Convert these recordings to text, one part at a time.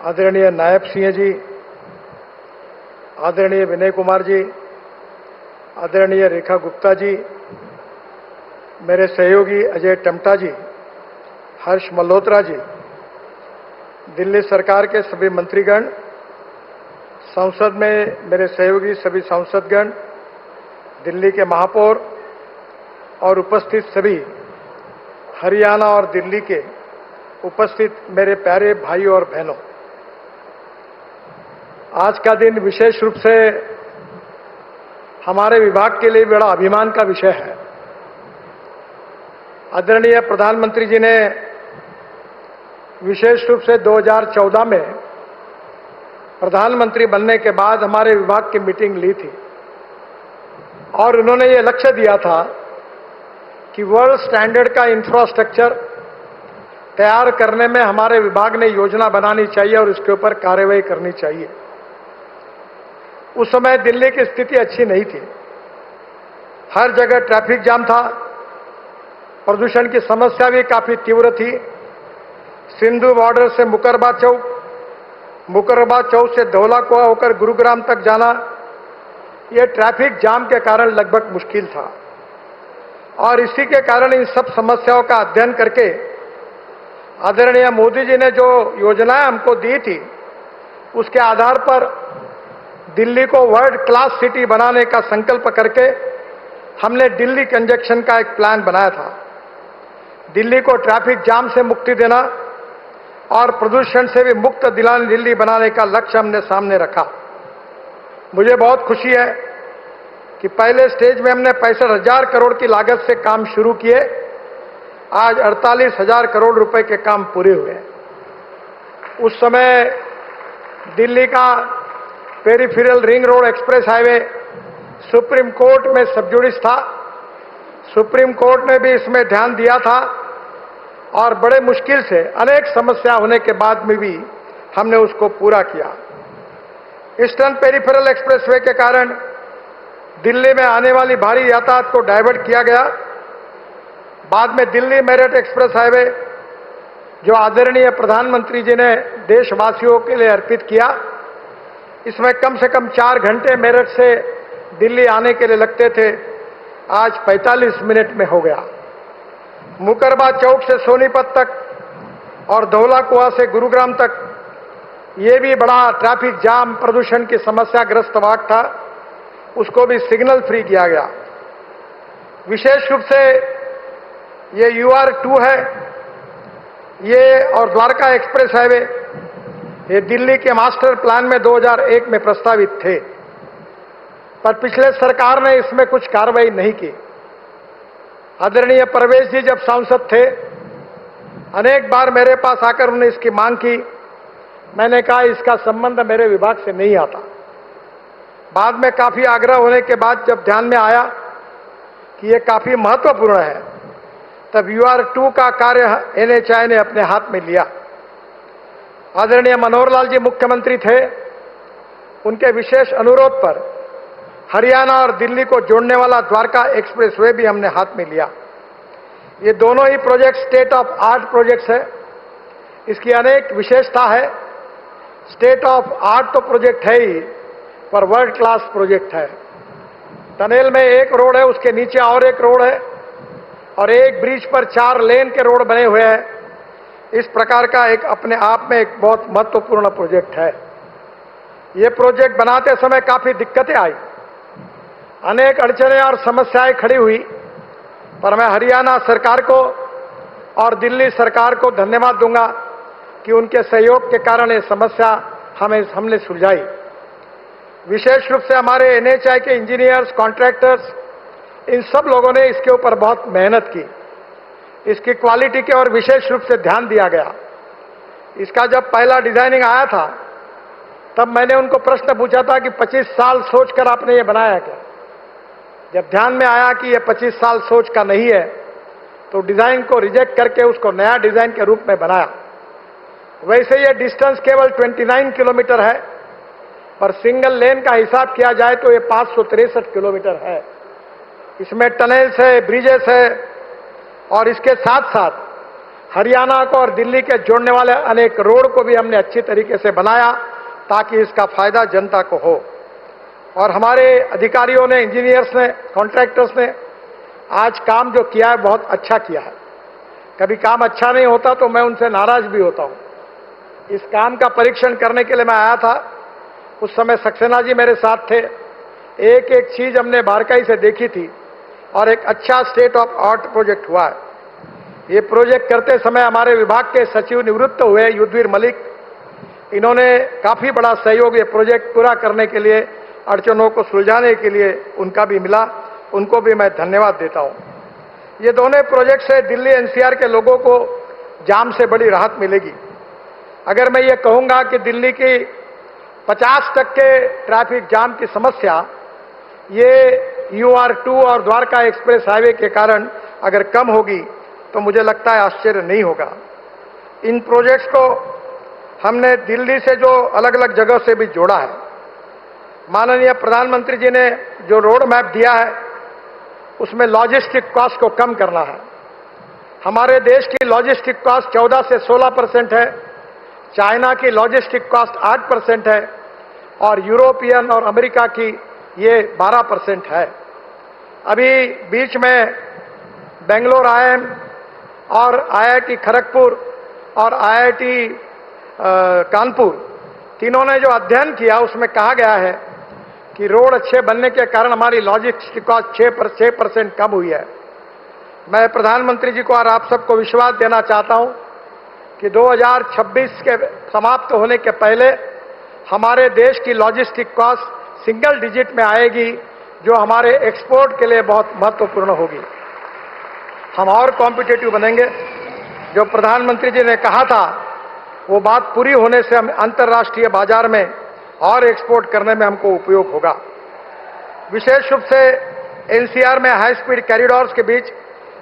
आदरणीय नायब सिंह जी, आदरणीय विनय कुमार जी, आदरणीय रेखा गुप्ता जी, मेरे सहयोगी अजय टमटा जी, हर्ष मल्होत्रा जी, दिल्ली सरकार के सभी मंत्रीगण, संसद में मेरे सहयोगी सभी सांसदगण, दिल्ली के महापौर और उपस्थित सभी हरियाणा और दिल्ली के उपस्थित मेरे प्यारे भाइयों और बहनों, आज का दिन विशेष रूप से हमारे विभाग के लिए बड़ा अभिमान का विषय है। आदरणीय प्रधानमंत्री जी ने विशेष रूप से 2014 में प्रधानमंत्री बनने के बाद हमारे विभाग की मीटिंग ली थी और उन्होंने ये लक्ष्य दिया था कि वर्ल्ड स्टैंडर्ड का इंफ्रास्ट्रक्चर तैयार करने में हमारे विभाग ने योजना बनानी चाहिए और इसके ऊपर कार्रवाई करनी चाहिए। उस समय दिल्ली की स्थिति अच्छी नहीं थी, हर जगह ट्रैफिक जाम था, प्रदूषण की समस्या भी काफी तीव्र थी। सिंधु बॉर्डर से मुकरबा चौक से धौला कुआं होकर गुरुग्राम तक जाना, यह ट्रैफिक जाम के कारण लगभग मुश्किल था और इसी के कारण इन सब समस्याओं का अध्ययन करके आदरणीय मोदी जी ने जो योजनाएं हमको दी थी, उसके आधार पर दिल्ली को वर्ल्ड क्लास सिटी बनाने का संकल्प करके हमने दिल्ली कंजक्शन का एक प्लान बनाया था। दिल्ली को ट्रैफिक जाम से मुक्ति देना और प्रदूषण से भी मुक्त दिल्ली बनाने का लक्ष्य हमने सामने रखा। मुझे बहुत खुशी है कि पहले स्टेज में हमने 65,000 करोड़ की लागत से काम शुरू किए, आज 48,000 करोड़ रुपए के काम पूरे हुए। उस समय दिल्ली का peripheral ring road express highway supreme court में सबजुडिस था। सुप्रीम कोर्ट ने भी इसमें ध्यान दिया था और बड़े मुश्किल से अनेक समस्या होने के बाद में भी हमने उसको पूरा किया। ईस्टर्न पेरिफेरल एक्सप्रेसवे के कारण दिल्ली में आने वाली भारी यातायात को डाइवर्ट किया गया। बाद में दिल्ली मेरठ एक्सप्रेस हाईवे, जो आदरणीय प्रधानमंत्री जी ने देशवासियों के लिए अर्पित किया, इसमें कम से कम 4 घंटे मेरठ से दिल्ली आने के लिए लगते थे, आज 45 मिनट में हो गया। मुकरबा चौक से सोनीपत तक और धौला कुआं से गुरुग्राम तक, ये भी बड़ा ट्रैफिक जाम प्रदूषण की समस्या ग्रस्त भाग था, उसको भी सिग्नल फ्री किया गया। विशेष रूप से ये UR2 है, ये और द्वारका एक्सप्रेस हाईवे, ये दिल्ली के मास्टर प्लान में 2001 में प्रस्तावित थे, पर पिछले सरकार ने इसमें कुछ कार्रवाई नहीं की। आदरणीय परवेश जी जब सांसद थे, अनेक बार मेरे पास आकर उन्होंने इसकी मांग की। मैंने कहा इसका संबंध मेरे विभाग से नहीं आता। बाद में काफी आग्रह होने के बाद जब ध्यान में आया कि ये काफी महत्वपूर्ण है, तब UR2 का कार्य NHAI ने अपने हाथ में लिया। आदरणीय मनोहर लाल जी मुख्यमंत्री थे, उनके विशेष अनुरोध पर हरियाणा और दिल्ली को जोड़ने वाला द्वारका एक्सप्रेसवे भी हमने हाथ में लिया। ये दोनों ही project state of art projects है। इसकी अनेक विशेषता है। स्टेट ऑफ आर्ट तो प्रोजेक्ट है ही, पर वर्ल्ड क्लास प्रोजेक्ट है। टनल में एक रोड है, उसके नीचे और एक रोड है और एक ब्रिज पर 4 लेन के रोड बने हुए हैं। इस प्रकार का एक अपने आप में एक बहुत महत्वपूर्ण प्रोजेक्ट है। ये प्रोजेक्ट बनाते समय काफी दिक्कतें आई, अनेक अड़चनें और समस्याएं खड़ी हुई, पर मैं हरियाणा सरकार को और दिल्ली सरकार को धन्यवाद दूंगा कि उनके सहयोग के कारण ये समस्या हमने सुलझाई। विशेष रूप से हमारे NHAI के इंजीनियर्स, कॉन्ट्रैक्टर्स, इन सब लोगों ने इसके ऊपर बहुत मेहनत की। इसकी क्वालिटी के और विशेष रूप से ध्यान दिया गया। इसका जब पहला डिजाइनिंग आया था, तब मैंने उनको प्रश्न पूछा था कि 25 साल सोचकर आपने ये बनाया क्या? जब ध्यान में आया कि ये 25 साल सोच का नहीं है, तो डिजाइन को रिजेक्ट करके उसको नया डिजाइन के रूप में बनाया। वैसे ये डिस्टेंस केवल 29 किलोमीटर है, पर सिंगल लेन का हिसाब किया जाए तो ये 563 किलोमीटर है। इसमें टनल्स है, ब्रिजेस है और इसके साथ साथ हरियाणा को और दिल्ली के जोड़ने वाले अनेक रोड को भी हमने अच्छी तरीके से बनाया ताकि इसका फायदा जनता को हो। और हमारे अधिकारियों ने, इंजीनियर्स ने, कॉन्ट्रैक्टर्स ने आज काम जो किया है बहुत अच्छा किया है। कभी काम अच्छा नहीं होता तो मैं उनसे नाराज भी होता हूं। इस काम का परीक्षण करने के लिए मैं आया था। उस समय सक्सेना जी मेरे साथ थे। एक एक चीज हमने बारीकी से देखी थी और एक अच्छा स्टेट ऑफ आर्ट प्रोजेक्ट हुआ है। ये प्रोजेक्ट करते समय हमारे विभाग के सचिव निवृत्त हुए युद्धवीर मलिक, इन्होंने काफी बड़ा सहयोग ये प्रोजेक्ट पूरा करने के लिए, अड़चनों को सुलझाने के लिए उनका भी मिला। उनको भी मैं धन्यवाद देता हूं। ये दोनों प्रोजेक्ट से दिल्ली एनसीआर के लोगों को जाम से बड़ी राहत मिलेगी। अगर मैं ये कहूंगा कि दिल्ली की 50% ट्रैफिक जाम की समस्या ये UR2 और द्वारका एक्सप्रेस हाईवे के कारण अगर कम होगी तो मुझे लगता है आश्चर्य नहीं होगा। इन प्रोजेक्ट्स को हमने दिल्ली से जो अलग अलग जगह से भी जोड़ा है। माननीय प्रधानमंत्री जी ने जो रोड मैप दिया है उसमें लॉजिस्टिक कॉस्ट को कम करना है। हमारे देश की लॉजिस्टिक कॉस्ट 14 से 16% है, चाइना की लॉजिस्टिक कॉस्ट 8% है और यूरोपियन और अमेरिका की ये 12% है। अभी बीच में बेंगलोर IIM और IIT खड़गपुर और IIT कानपुर तीनों ने जो अध्ययन किया उसमें कहा गया है कि रोड अच्छे बनने के कारण हमारी लॉजिस्टिक कॉस्ट 6% कम हुई है। मैं प्रधानमंत्री जी को और आप सबको विश्वास देना चाहता हूं कि 2026 के समाप्त होने के पहले हमारे देश की लॉजिस्टिक कॉस्ट सिंगल डिजिट में आएगी, जो हमारे एक्सपोर्ट के लिए बहुत महत्वपूर्ण होगी। हम और कॉम्पिटिटिव बनेंगे। जो प्रधानमंत्री जी ने कहा था वो बात पूरी होने से हम अंतर्राष्ट्रीय बाजार में और एक्सपोर्ट करने में हमको उपयोग होगा। विशेष रूप से एनसीआर में हाई स्पीड कॉरिडोर्स के बीच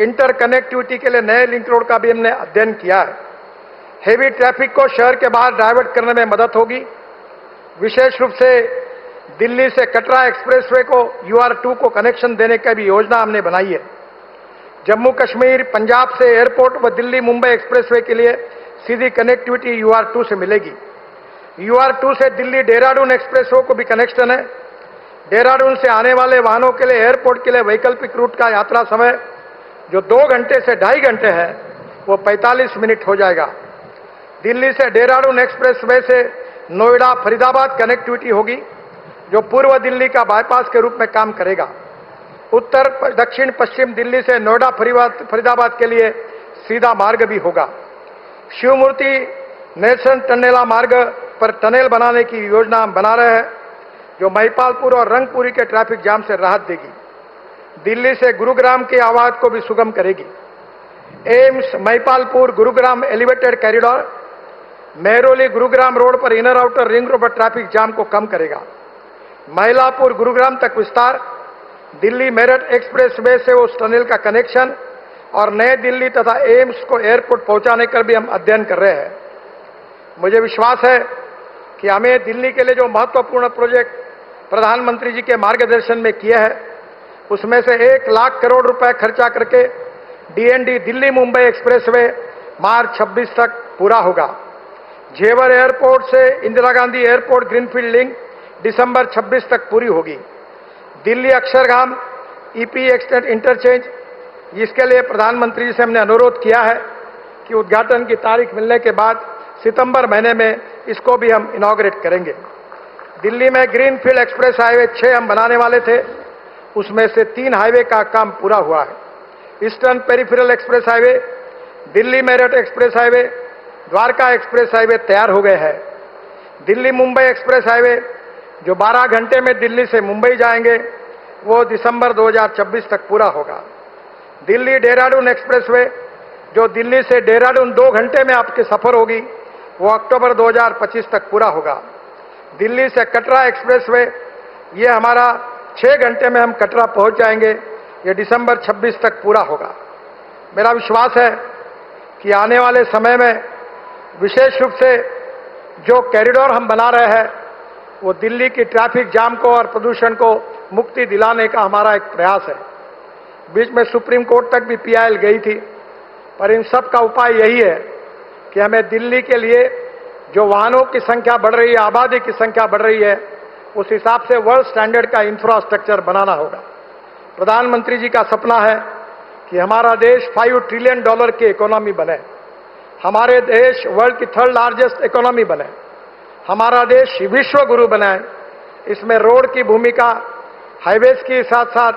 इंटर कनेक्टिविटी के लिए नए लिंक रोड का भी हमने अध्ययन किया है। हेवी ट्रैफिक को शहर के बाहर डाइवर्ट करने में मदद होगी। विशेष रूप से दिल्ली से कटरा एक्सप्रेसवे को UR2 को कनेक्शन देने की भी योजना हमने बनाई है। जम्मू कश्मीर, पंजाब से एयरपोर्ट व दिल्ली मुंबई एक्सप्रेसवे के लिए सीधी कनेक्टिविटी UR2 से मिलेगी। UR2 से दिल्ली देहरादून एक्सप्रेसवे को भी कनेक्शन है। देहरादून से आने वाले वाहनों के लिए एयरपोर्ट के लिए वैकल्पिक रूट का यात्रा समय जो 2 घंटे से 2.5 घंटे है वो 45 मिनट हो जाएगा। दिल्ली से देहरादून एक्सप्रेसवे से नोएडा फरीदाबाद कनेक्टिविटी होगी, जो पूर्व दिल्ली का बाईपास के रूप में काम करेगा। उत्तर दक्षिण पश्चिम दिल्ली से नोएडा फरीदाबाद के लिए सीधा मार्ग भी होगा। शिवमूर्ति नेल्सन टनेला मार्ग पर टनल बनाने की योजना हम बना रहे हैं, जो महिपालपुर और रंगपुरी के ट्रैफिक जाम से राहत देगी। दिल्ली से गुरुग्राम की आवाज को भी सुगम करेगी। AIIMS Mahipalpur Gurugram elevated corridor Mehrauli Gurugram road पर इनर आउटर रिंग रोड पर ट्रैफिक जाम को कम करेगा। महिलापुर गुरुग्राम तक विस्तार, दिल्ली मेरठ एक्सप्रेसवे से उस टनल का कनेक्शन और नई दिल्ली तथा एम्स को एयरपोर्ट पहुंचाने का भी हम अध्ययन कर रहे हैं। मुझे विश्वास है कि हमें दिल्ली के लिए जो महत्वपूर्ण प्रोजेक्ट प्रधानमंत्री जी के मार्गदर्शन में किए हैं उसमें से 1 लाख करोड़ रुपए खर्चा करके DND Delhi Mumbai expressway March 26 तक पूरा होगा। जेवर एयरपोर्ट से Indira Gandhi airport greenfield link दिसंबर 26 तक पूरी होगी। Delhi Akshardham EP extent interchange, जिसके लिए प्रधानमंत्री जी से हमने अनुरोध किया है कि उद्घाटन की तारीख मिलने के बाद सितंबर महीने में इसको भी हम इनॉग्रेट करेंगे। दिल्ली में ग्रीनफील्ड एक्सप्रेस हाईवे 6 हम बनाने वाले थे, उसमें से 3 हाईवे का काम पूरा हुआ है। Eastern peripheral express highway, Delhi Meerut express highway, Dwarka express highway तैयार हो गए हैं। दिल्ली मुंबई एक्सप्रेस हाईवे जो 12 घंटे में दिल्ली से मुंबई जाएंगे वो दिसंबर 2026 तक पूरा होगा। दिल्ली देहरादून एक्सप्रेसवे जो दिल्ली से देहरादून 2 घंटे में आपकी सफर होगी वो अक्टूबर 2025 तक पूरा होगा। दिल्ली से कटरा एक्सप्रेसवे ये हमारा 6 घंटे में हम कटरा पहुंच जाएंगे, ये दिसंबर 26 तक पूरा होगा। मेरा विश्वास है कि आने वाले समय में विशेष रूप से जो कॉरिडोर हम बना रहे हैं वो दिल्ली की ट्रैफिक जाम को और प्रदूषण को मुक्ति दिलाने का हमारा एक प्रयास है। बीच में सुप्रीम कोर्ट तक भी PIL गई थी। पर इन सब का उपाय यही है कि हमें दिल्ली के लिए जो वाहनों की संख्या बढ़ रही है, आबादी की संख्या बढ़ रही है, उस हिसाब से वर्ल्ड स्टैंडर्ड का इंफ्रास्ट्रक्चर बनाना होगा। प्रधानमंत्री जी का सपना है कि हमारा देश $5 ट्रिलियन की इकोनॉमी बने, हमारे देश वर्ल्ड की 3rd लार्जेस्ट इकोनॉमी बने, हमारा देश विश्व गुरु बनाए। इसमें रोड की भूमिका, हाईवेज के साथ साथ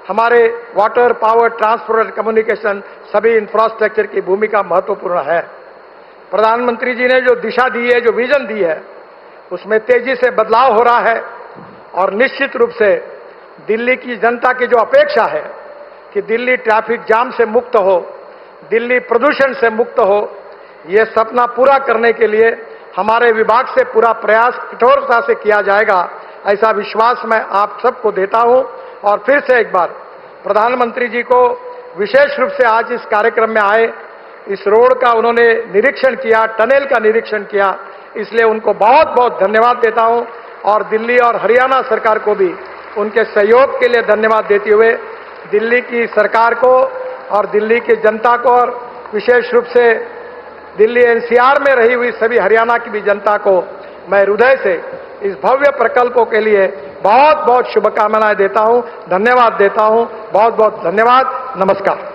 हमारे वाटर, पावर, ट्रांसपोर्ट, कम्युनिकेशन, सभी इंफ्रास्ट्रक्चर की भूमिका महत्वपूर्ण है। प्रधानमंत्री जी ने जो दिशा दी है, जो विजन दी है, उसमें तेजी से बदलाव हो रहा है और निश्चित रूप से दिल्ली की जनता की जो अपेक्षा है कि दिल्ली ट्रैफिक जाम से मुक्त हो, दिल्ली प्रदूषण से मुक्त हो, ये सपना पूरा करने के लिए हमारे विभाग से पूरा प्रयास कठोरता से किया जाएगा, ऐसा विश्वास मैं आप सबको देता हूं। और फिर से एक बार प्रधानमंत्री जी को विशेष रूप से आज इस कार्यक्रम में आए, इस रोड का उन्होंने निरीक्षण किया, टनल का निरीक्षण किया, इसलिए उनको बहुत बहुत धन्यवाद देता हूं और दिल्ली और हरियाणा सरकार को भी उनके सहयोग के लिए धन्यवाद देते हुए दिल्ली की सरकार को और दिल्ली की जनता को और विशेष रूप से दिल्ली एनसीआर में रही हुई सभी हरियाणा की भी जनता को मैं हृदय से इस भव्य प्रकल्पों के लिए बहुत बहुत शुभकामनाएं देता हूं, धन्यवाद देता हूं। बहुत बहुत धन्यवाद। नमस्कार।